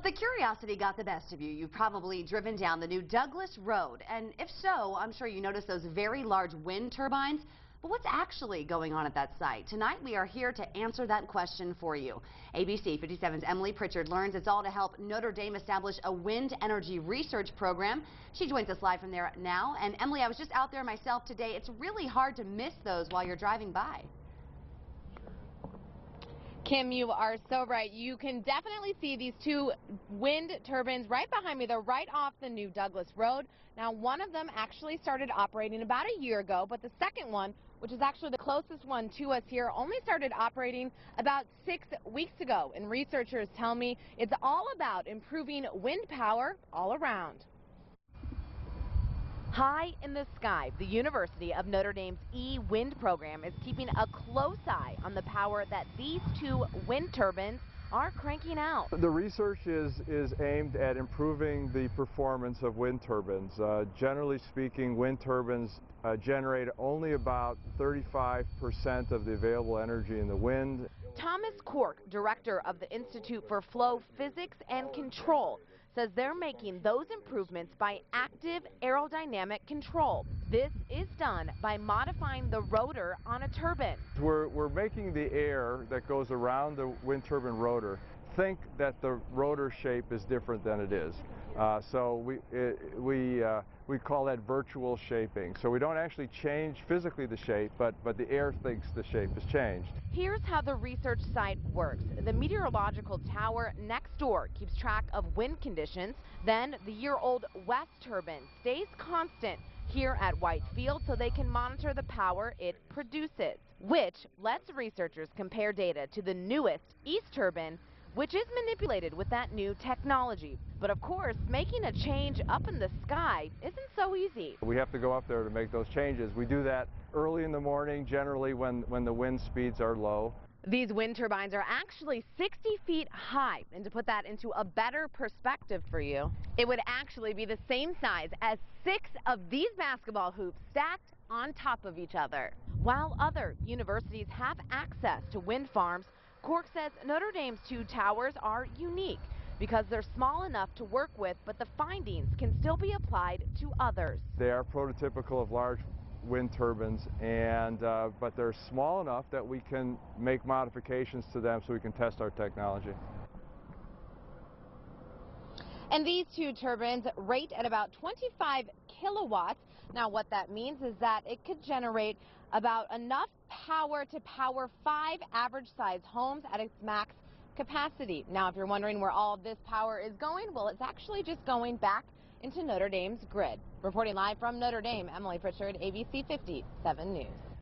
If the curiosity got the best of you, you've probably driven down the new Douglas Road. And if so, I'm sure you noticed those very large wind turbines. But what's actually going on at that site? Tonight, we are here to answer that question for you. ABC 57's Emily Pritchard learns it's all to help Notre Dame establish a wind energy research program. She joins us live from there now. And Emily, I was just out there myself today. It's really hard to miss those while you're driving by. Kim, you are so right. You can definitely see these two wind turbines right behind me. They're right off the new Douglas Road. Now, one of them actually started operating about a year ago, but the second one, which is actually the closest one to us here, only started operating about 6 weeks ago. And researchers tell me it's all about improving wind power all around. High in the sky, the University of Notre Dame's E-Wind program is keeping a close eye on the power that these two wind turbines are cranking out. The research is aimed at improving the performance of wind turbines. Generally speaking, wind turbines generate only about 35% of the available energy in the wind. Thomas Cork, director of the Institute for Flow Physics and Control, says they're making those improvements by active aerodynamic control. This is done by modifying the rotor on a turbine. We're making the air that goes around the wind turbine rotor think that the rotor shape is different than it is. So we call that virtual shaping. So we don't actually change physically the shape, but the air thinks the shape has changed. Here's how the research site works. The meteorological tower next door keeps track of wind conditions. Then the year-old west turbine stays constant here at White Field so they can monitor the power it produces, which lets researchers compare data to the newest east turbine, which is manipulated with that new technology. But of course, making a change up in the sky isn't so easy. We have to go up there to make those changes. We do that early in the morning, generally when the wind speeds are low. These wind turbines are actually 60 feet high, and to put that into a better perspective for you, it would actually be the same size as 6 of these basketball hoops stacked on top of each other. While other universities have access to wind farms, Cork says Notre Dame's two towers are unique because they're small enough to work with, but the findings can still be applied to others. They are prototypical of large wind turbines, but they're small enough that we can make modifications to them so we can test our technology. And these two turbines rate at about 25 kilowatts. Now, what that means is that it could generate about enough power to power 5 average-sized homes at its max capacity. Now, if you're wondering where all of this power is going, well, it's actually just going back into Notre Dame's grid. Reporting live from Notre Dame, Emily Pritchard, ABC 57 News.